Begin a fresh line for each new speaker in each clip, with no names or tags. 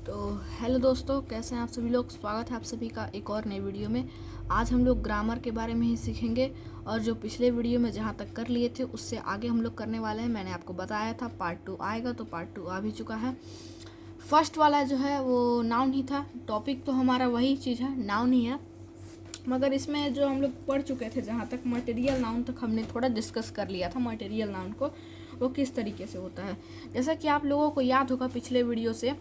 तो हेलो दोस्तों, कैसे हैं आप सभी लोग। स्वागत है आप सभी का एक और नई वीडियो में। आज हम लोग ग्रामर के बारे में ही सीखेंगे और जो पिछले वीडियो में जहाँ तक कर लिए थे उससे आगे हम लोग करने वाले हैं। मैंने आपको बताया था पार्ट 2 आएगा, तो पार्ट 2 आ भी चुका है। फर्स्ट वाला जो है वो नाउन ही था। टॉपिक तो हमारा वही चीज़ है, नाउन ही है, मगर इसमें जो हम लोग पढ़ चुके थे जहाँ तक मटेरियल नाउन तक हमने थोड़ा डिस्कस कर लिया था। मटेरियल नाउन को वो किस तरीके से होता है, जैसा कि आप लोगों को याद होगा पिछले वीडियो से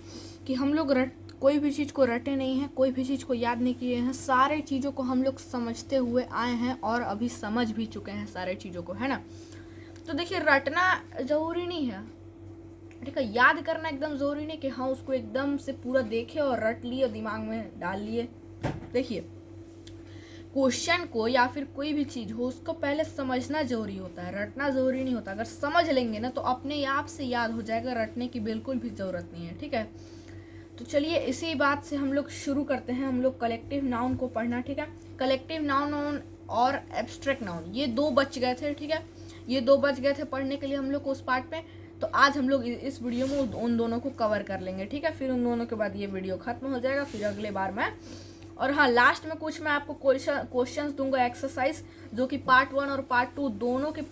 कि हम लोग कोई भी चीज़ को रटे नहीं हैं, कोई भी चीज़ को याद नहीं किए हैं। सारे चीज़ों को हम लोग समझते हुए आए हैं और अभी समझ भी चुके हैं सारे चीज़ों को, है ना। तो देखिए, रटना ज़रूरी नहीं है, ठीक है। याद करना एकदम ज़रूरी नहीं कि हाँ उसको एकदम से पूरा देखे और रट लिए, दिमाग में डाल लिए। देखिए, क्वेश्चन को या फिर कोई भी चीज़ हो उसको पहले समझना ज़रूरी होता है, रटना ज़रूरी नहीं होता। अगर समझ लेंगे ना तो अपने आप से याद हो जाएगा, रटने की बिल्कुल भी ज़रूरत नहीं है, ठीक है। तो चलिए इसी बात से हम लोग शुरू करते हैं। हम लोग कलेक्टिव नाउन को पढ़ना, ठीक है। कलेक्टिव नाउन और एब्स्ट्रैक्ट नाउन, ये दो बच गए थे, ठीक है। ये दो बच गए थे पढ़ने के लिए हम लोग को उस पार्ट में। तो आज हम लोग इस वीडियो में उन दोनों को कवर कर लेंगे, ठीक है। फिर उन दोनों के बाद ये वीडियो खत्म हो जाएगा, फिर अगले बार मैं और हाँ, लास्ट में कुछ मैं आपको क्वेश्चंस दूंगा, एक्सरसाइज, जो कि पार्ट 1 और पार्ट 2 दोनों के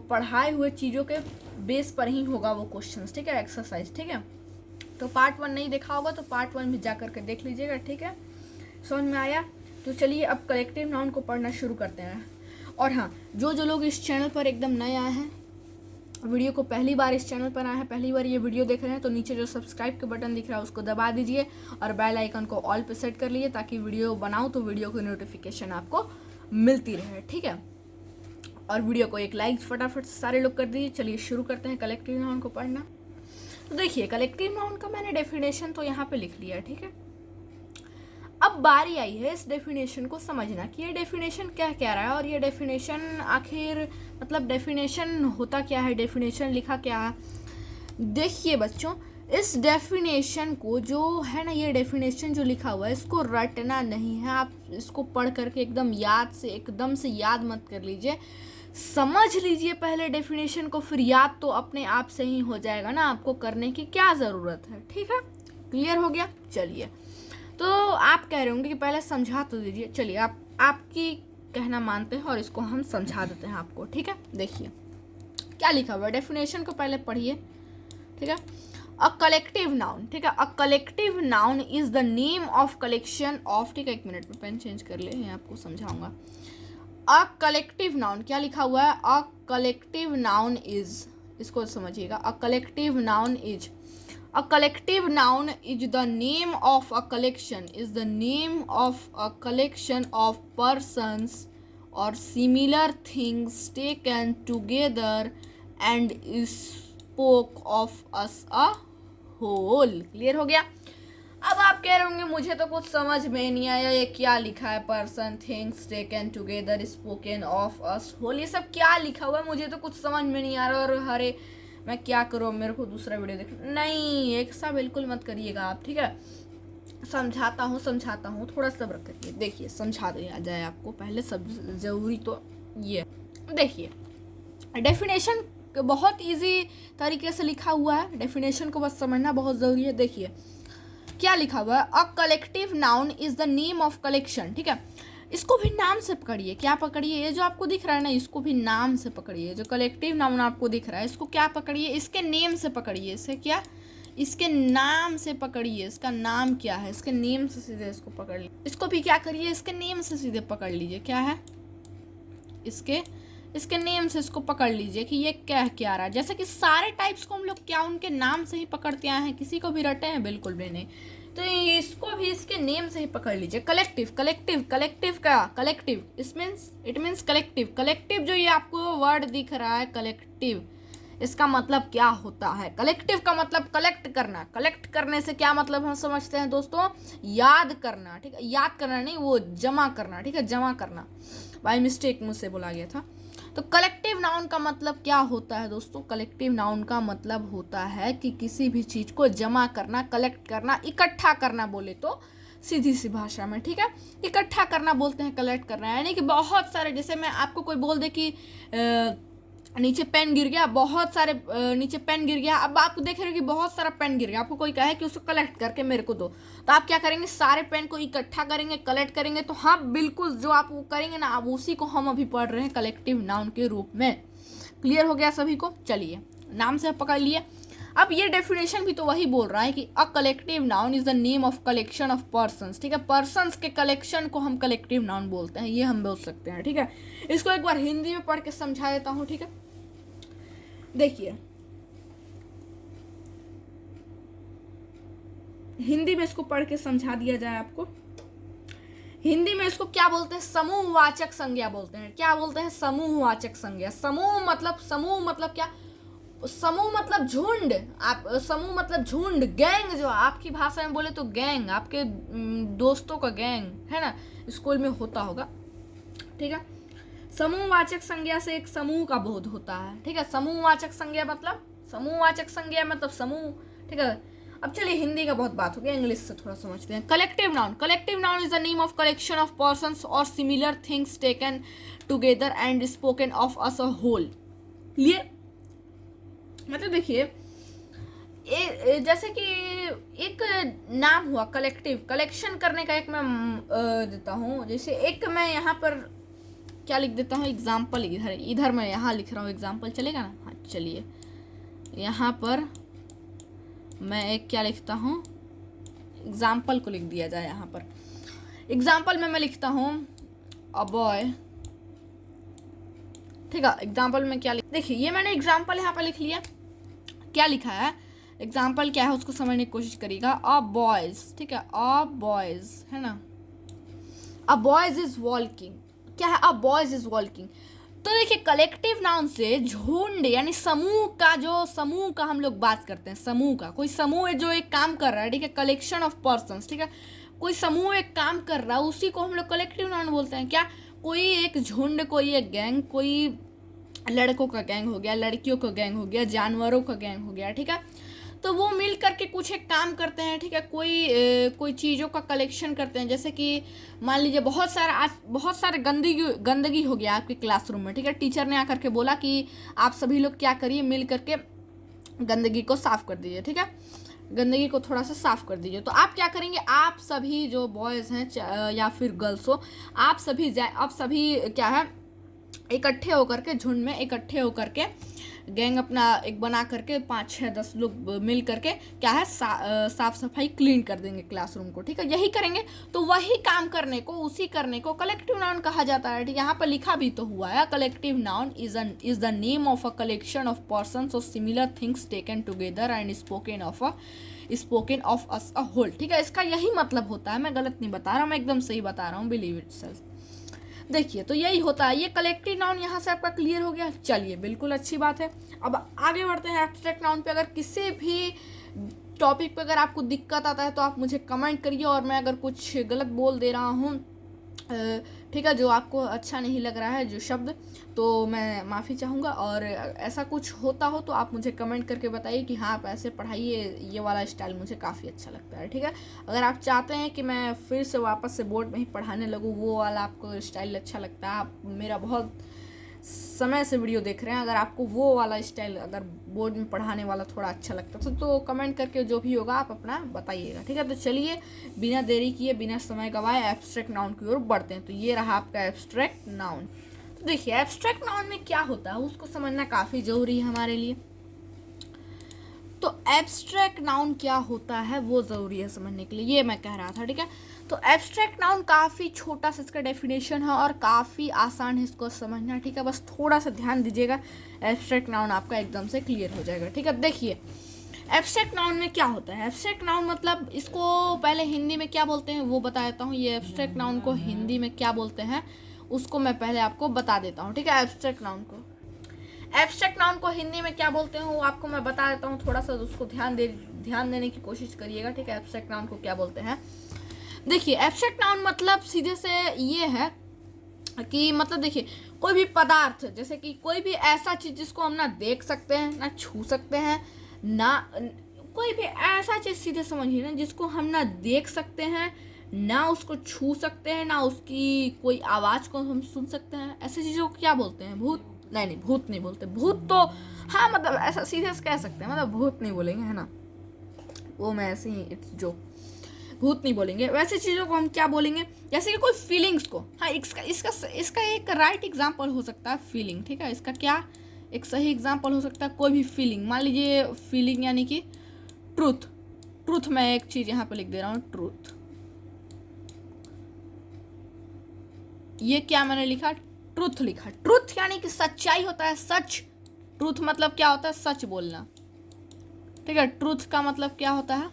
पढ़ाए हुए चीज़ों के बेस पर ही होगा वो क्वेश्चंस, ठीक है, एक्सरसाइज, ठीक है। तो पार्ट 1 नहीं देखा होगा तो पार्ट 1 भी जा करके देख लीजिएगा, ठीक है। समझ में आया? तो चलिए अब कलेक्टिव नाउन को पढ़ना शुरू करते हैं। और हाँ, जो लोग इस चैनल पर एकदम नए आए हैं, वीडियो को पहली बार इस चैनल पर आए हैं, पहली बार ये वीडियो देख रहे हैं, तो नीचे जो सब्सक्राइब का बटन दिख रहा है उसको दबा दीजिए और बेल आइकन को ऑल पे सेट कर लीजिए, ताकि वीडियो बनाऊँ तो वीडियो की नोटिफिकेशन आपको मिलती रहे, ठीक है। और वीडियो को एक लाइक फटाफट से सारे लोग कर दीजिए। चलिए शुरू करते हैं कलेक्टिव नाउन को पढ़ना। तो देखिए, कलेक्टिव नाउन का मैंने डेफिनेशन तो यहाँ पे लिख लिया है, ठीक है। अब बारी आई है इस डेफिनेशन को समझना कि ये डेफिनेशन क्या कह रहा है और ये डेफिनेशन आखिर मतलब डेफिनेशन होता क्या है, डेफिनेशन लिखा क्या है। देखिए बच्चों, इस डेफिनेशन को जो है ना, ये डेफिनेशन जो लिखा हुआ है इसको रटना नहीं है। आप इसको पढ़ करके एकदम से याद मत कर लीजिए, समझ लीजिए पहले डेफिनेशन को, फिर याद तो अपने आप से ही हो जाएगा ना, आपको करने की क्या ज़रूरत है, ठीक है। क्लियर हो गया? चलिए, तो आप कह रहे होंगे कि पहले समझा तो दीजिए। चलिए, आपकी कहना मानते हैं और इसको हम समझा देते हैं आपको, ठीक है। देखिए क्या लिखा हुआ है, डेफिनेशन को पहले पढ़िए, ठीक है। अ कलेक्टिव नाउन, ठीक है। A collective noun is the name of collection of, ठीक है, एक मिनट में पेन चेंज कर ले, आपको समझाऊंगा। अ कलेक्टिव नाउन क्या लिखा हुआ है, अ कलेक्टिव नाउन इज, इसको समझिएगा। A collective noun is, a collective noun is the name of a collection, is the name of a collection of persons or similar things taken together and spoke of as a whole। Clear हो गया? अब आप कह रहे होंगे मुझे तो कुछ समझ में नहीं आया, ये क्या लिखा है, person things taken together spoken of as whole, ये सब क्या लिखा हुआ है, मुझे तो कुछ समझ में नहीं आ रहा और हरे मैं क्या करूँ, मेरे को दूसरा वीडियो देख। नहीं, एक सा बिल्कुल मत करिएगा आप, ठीक है। समझाता हूँ, थोड़ा सब्र करिए। देखिए समझा दिया जाए आपको, पहले सब ज़रूरी तो ये देखिए, डेफिनेशन बहुत इजी तरीके से लिखा हुआ है, डेफिनेशन को बस समझना बहुत ज़रूरी है। देखिए क्या लिखा हुआ है, a collective noun is the name of collection, ठीक है। इसको भी नाम से पकड़िए, क्या पकड़िए, ये जो आपको दिख रहा है ना, इसको भी नाम से पकड़िए। जो कलेक्टिव नाउन आपको दिख रहा है इसको क्या पकड़िए, इसके नेम से पकड़िए, इसे क्या, इसके नाम से पकड़िए। इसका नाम क्या है, इसके नेम से सीधे इसको पकड़ लीजिए। इसको भी क्या करिए, इसके नेम से सीधे पकड़ लीजिए। क्या है, इसके नेम से इसको पकड़ लीजिए कि ये क्या रहा है। जैसे कि सारे टाइप्स को हम लोग क्या उनके नाम से ही पकड़ते आए हैं, किसी को भी रटे हैं, बिल्कुल भी नहीं। तो इसको भी इसके नेम से ही पकड़ लीजिए। कलेक्टिव, कलेक्टिव का कलेक्टिव, इट मीन्स कलेक्टिव जो ये आपको वर्ड दिख रहा है कलेक्टिव, इसका मतलब क्या होता है। कलेक्टिव का मतलब कलेक्ट करना। कलेक्ट करने से क्या मतलब हम समझते हैं दोस्तों, याद करना, ठीक है। याद करना नहीं, वो जमा करना, ठीक है, जमा करना। बाय मिस्टेक मुझसे बोला गया था। तो कलेक्टिव नाउन का मतलब क्या होता है दोस्तों, कलेक्टिव नाउन का मतलब होता है कि किसी भी चीज़ को जमा करना, कलेक्ट करना, इकट्ठा करना, बोले तो सीधी सी भाषा में, ठीक है। इकट्ठा करना बोलते हैं कलेक्ट करना, यानी कि बहुत सारे, जैसे मैं आपको कोई बोल दे कि नीचे पेन गिर गया, बहुत सारे नीचे पेन गिर गया। अब आप देख रहे हो कि बहुत सारा पेन गिर गया, आपको कोई कहे कि उसको कलेक्ट करके मेरे को दो, तो आप क्या करेंगे, सारे पेन को इकट्ठा करेंगे, कलेक्ट करेंगे। तो हाँ बिल्कुल, जो आप वो करेंगे ना, आप उसी को हम अभी पढ़ रहे हैं कलेक्टिव नाउन के रूप में। क्लियर हो गया सभी को? चलिए, नाम से पकड़ लिए। अब ये डेफिनेशन भी तो वही बोल रहा है कि a collective noun is the name of collection of persons. ठीक है, पर्सन्स के कलेक्शन को हम कलेक्टिव नाउन बोलते हैं, ये हम बोल सकते हैं। ठीक है, इसको एक बार हिंदी में पढ़ के समझा देता हूँ। ठीक है, देखिए हिंदी में इसको पढ़ के समझा दिया जाए आपको। हिंदी में इसको क्या बोलते हैं, समूहवाचक संज्ञा बोलते हैं। क्या बोलते हैं, समूहवाचक संज्ञा। समूह मतलब क्या, समूह मतलब झुंड। आप समूह मतलब झुंड, गैंग, जो आपकी भाषा में बोले तो गैंग, आपके दोस्तों का गैंग है ना, स्कूल में होता होगा। ठीक है, समूहवाचक संज्ञा से एक समूह का बोध होता है। ठीक है, समूहवाचक संज्ञा मतलब समूह। ठीक है, अब चलिए हिंदी का बहुत बात हो गया, इंग्लिश से थोड़ा समझते हैं। Collective noun is the name of collection of persons और similar things taken together and spoken of as a whole. Clear? मतलब देखिए, जैसे कि एक नाम हुआ कलेक्टिव, कलेक्शन करने का एक मैं देता हूँ। जैसे एक मैं यहाँ पर क्या लिख देता हूँ, एग्जाम्पल। इधर मैं यहाँ लिख रहा हूँ एग्जाम्पल, चलेगा ना? हाँ चलिए, यहाँ पर मैं एक क्या लिखता हूँ, एग्जाम्पल को लिख दिया जाए। यहाँ पर एग्जाम्पल में मैं लिखता हूँ अ बॉय। ठीक है, एग्जाम्पल में क्या देखिए, ये मैंने एग्जाम्पल यहाँ पर लिख लिया। क्या लिखा है, एग्जाम्पल क्या है उसको समझने की कोशिश करिएगा। अ बॉयज, ठीक है, अ बॉयज है ना, अ बॉयज इज वॉकिंग। क्या है, अ बॉयज इज वॉकिंग। तो देखिए, कलेक्टिव नाउन से झुंड यानी समूह का, जो समूह का हम लोग बात करते हैं, समूह का, कोई समूह है जो एक काम कर रहा है। ठीक है, कलेक्शन ऑफ पर्सन्स। ठीक है, कोई समूह एक काम कर रहा है, उसी को हम लोग कलेक्टिव नाउन बोलते हैं। क्या, कोई एक झुंड, कोई एक गैंग, कोई लड़कों का गैंग हो गया, लड़कियों का गैंग हो गया, जानवरों का गैंग हो गया। ठीक है, तो वो मिल करके कुछ एक काम करते हैं। ठीक है, कोई चीज़ों का कलेक्शन करते हैं। जैसे कि मान लीजिए बहुत सारे गंदगी हो गया आपके क्लासरूम में। ठीक है, टीचर ने आकर के बोला कि आप सभी लोग क्या करिए, मिल करके गंदगी को साफ कर दीजिए। ठीक है, गंदगी को थोड़ा सा साफ कर दीजिए। तो आप क्या करेंगे, आप सभी जो बॉयज़ हैं या फिर गर्ल्स हो, आप सभी क्या है, इकट्ठे होकर के, झुंड में इकट्ठे होकर के, गैंग अपना एक बना करके 5, 6, 10 लोग मिल करके क्या है, साफ सफाई क्लीन कर देंगे क्लासरूम को। ठीक है, यही करेंगे। तो वही काम करने को, उसी करने को कलेक्टिव नाउन कहा जाता है। ठीक है, यहाँ पर लिखा भी तो हुआ है, collective noun is the name of a collection of persons और similar things taken together and spoken of as a whole. ठीक है, इसका यही मतलब होता है। मैं गलत नहीं बता रहा हूँ, मैं एकदम सही बता रहा हूँ, बिलीव इट सेल्फ। देखिए, तो यही होता है। ये कलेक्टिव नाउन यहाँ से आपका क्लियर हो गया। चलिए, बिल्कुल अच्छी बात है। अब आगे बढ़ते हैं एब्स्ट्रैक्ट नाउन पे। अगर किसी भी टॉपिक पे अगर आपको दिक्कत आता है तो आप मुझे कमेंट करिए, और मैं अगर कुछ गलत बोल दे रहा हूँ, ठीक है, जो आपको अच्छा नहीं लग रहा है जो शब्द, तो मैं माफ़ी चाहूँगा। और ऐसा कुछ होता हो तो आप मुझे कमेंट करके बताइए कि हाँ, आप ऐसे पढ़ाइए, ये वाला स्टाइल मुझे काफ़ी अच्छा लगता है। ठीक है, अगर आप चाहते हैं कि मैं फिर से वापस से बोर्ड में ही पढ़ाने लगूँ, वो वाला आपको स्टाइल अच्छा लगता है, आप मेरा बहुत समय से वीडियो देख रहे हैं, अगर आपको वो वाला स्टाइल, अगर बोर्ड में पढ़ाने वाला थोड़ा अच्छा लगता है तो कमेंट करके जो भी होगा आप अपना बताइएगा। ठीक है, तो चलिए बिना देरी किए, बिना समय गवाए एब्स्ट्रैक्ट नाउन की ओर बढ़ते हैं। तो ये रहा आपका एब्स्ट्रैक्ट नाउन। तो देखिए, एब्स्ट्रैक्ट नाउन में क्या होता है उसको समझना काफ़ी ज़रूरी है हमारे लिए। तो एब्स्ट्रैक्ट नाउन क्या होता है वो ज़रूरी है समझने के लिए, ये मैं कह रहा था। ठीक है, तो एब्स्ट्रैक्ट नाउन काफ़ी छोटा सा इसका डेफिनेशन है और काफ़ी आसान है इसको समझना। ठीक है, बस थोड़ा सा ध्यान दीजिएगा, एब्स्ट्रैक्ट नाउन आपका एकदम से क्लियर हो जाएगा। ठीक है, देखिए एब्स्ट्रैक्ट नाउन में क्या होता है। एब्स्ट्रैक्ट नाउन मतलब, इसको पहले हिंदी में क्या बोलते हैं वो बता देता हूँ। ये एब्स्ट्रैक्ट नाउन को हिंदी में क्या बोलते हैं उसको मैं पहले आपको बता देता हूँ। ठीक है, एब्स्ट्रैक्ट नाउन को हिंदी में क्या बोलते हैं वो आपको मैं बता देता हूँ। थोड़ा सा उसको ध्यान देने की कोशिश करिएगा। ठीक है, एब्स्ट्रैक्ट नाउन को क्या बोलते हैं। देखिए, एब्स्ट्रैक्ट नाउन मतलब सीधे से ये है कि मतलब देखिए, कोई भी पदार्थ, जैसे कि कोई भी ऐसा चीज़ जिसको हम ना देख सकते हैं, ना छू सकते हैं, ना कोई भी ऐसा चीज़, सीधे समझिए ना, जिसको हम ना देख सकते हैं, ना उसको छू सकते हैं, ना उसकी कोई आवाज़ को हम सुन सकते हैं, ऐसी चीज़ों को क्या बोलते हैं, भूत। नहीं भूत नहीं बोलते, भूत तो हाँ मतलब ऐसा सीधे से कह सकते हैं, मतलब भूत नहीं बोलेंगे, है ना, वो मैं ऐसे ही इट्स जो भूत नहीं बोलेंगे। वैसे चीज़ों को हम क्या बोलेंगे, जैसे कि कोई फीलिंग्स को, हाँ इसका एक राइट एग्जाम्पल हो सकता है फीलिंग, ठीक है, इसका क्या एक सही एग्जाम्पल हो सकता है कोई भी फीलिंग। मान लीजिए फीलिंग यानी कि ट्रूथ, ट्रूथ मैं एक चीज़ यहाँ पे लिख दे रहा हूँ, ट्रूथ, ये क्या मैंने लिखा, ट्रूथ लिखा। ट्रूथ यानी कि सच्चाई होता है, सच। ट्रूथ मतलब क्या होता है, सच बोलना, ठीक है। ट्रूथ का मतलब क्या होता है,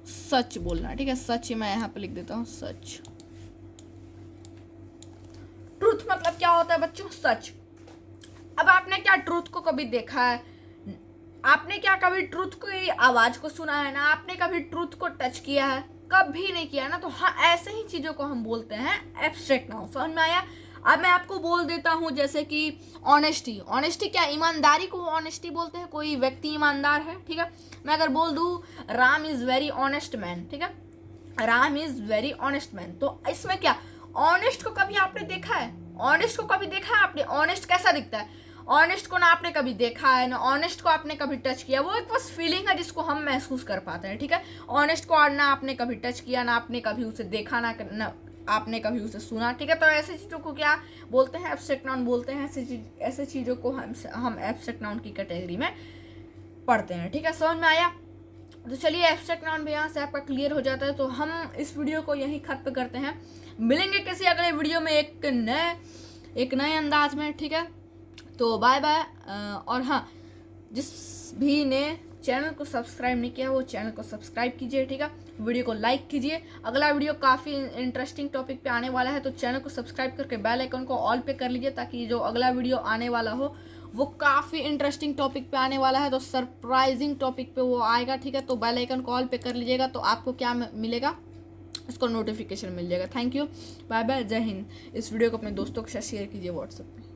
सच बोलना, ठीक है। सच मैं यहाँ पे लिख देता हूँ, सच। ट्रूथ मतलब क्या होता है बच्चों, सच। अब आपने क्या ट्रूथ को कभी देखा है, आपने क्या कभी ट्रूथ की आवाज को सुना है ना, आपने कभी ट्रूथ को टच किया है, कभी नहीं किया ना। तो हाँ ऐसे ही चीजों को हम बोलते हैं एब्स्ट्रैक्ट नाउन। समझ में आया। अब मैं आपको बोल देता हूँ जैसे कि ऑनेस्टी, ऑनेस्टी क्या, ईमानदारी को ऑनेस्टी बोलते हैं, कोई व्यक्ति ईमानदार है, ठीक है। मैं अगर बोल दूँ Ram is very honest man, ठीक है, Ram is very honest man, तो इसमें क्या, ऑनेस्ट को कभी आपने देखा है, ऑनेस्ट को कभी देखा है आपने, ऑनेस्ट कैसा दिखता है, ऑनेस्ट को ना आपने कभी देखा है ना ऑनेस्ट को आपने कभी टच किया, वो एक बस फीलिंग है जिसको हम महसूस कर पाते हैं, ठीक है। ऑनेस्ट को ना आपने कभी टच किया, ना आपने कभी उसे देखा, ना आपने कभी उसे सुना, ठीक है। तो ऐसे चीज़ों को क्या बोलते हैं, एब्स्ट्रैक्ट नाउन बोलते हैं। ऐसे चीज़ों को हम एब्स्ट्रैक्ट नाउन की कैटेगरी में पढ़ते हैं, ठीक है। समझ में आया। तो चलिए एब्स्ट्रैक्ट नाउन भी यहाँ से आपका क्लियर हो जाता है, तो हम इस वीडियो को यहीं खत्म करते हैं। मिलेंगे किसी अगले वीडियो में एक नए अंदाज में, ठीक है। तो बाय बाय। और हाँ, जिस भी ने चैनल को सब्सक्राइब नहीं किया वो चैनल को सब्सक्राइब कीजिए, ठीक है। वीडियो को लाइक कीजिए। अगला वीडियो काफ़ी इंटरेस्टिंग टॉपिक पे आने वाला है, तो चैनल को सब्सक्राइब करके बेल आइकन को ऑल पे कर लीजिए, ताकि जो अगला वीडियो आने वाला हो वो काफ़ी इंटरेस्टिंग टॉपिक पे आने वाला है, तो सरप्राइजिंग टॉपिक पे वो आएगा, ठीक है। तो बेल आइकन को ऑल पे कर लीजिएगा, तो आपको क्या मिलेगा, इसको नोटिफिकेशन मिल जाएगा। थैंक यू, बाय बाय, जय हिंद। इस वीडियो को अपने दोस्तों के साथ शेयर कीजिए व्हाट्सएप पे।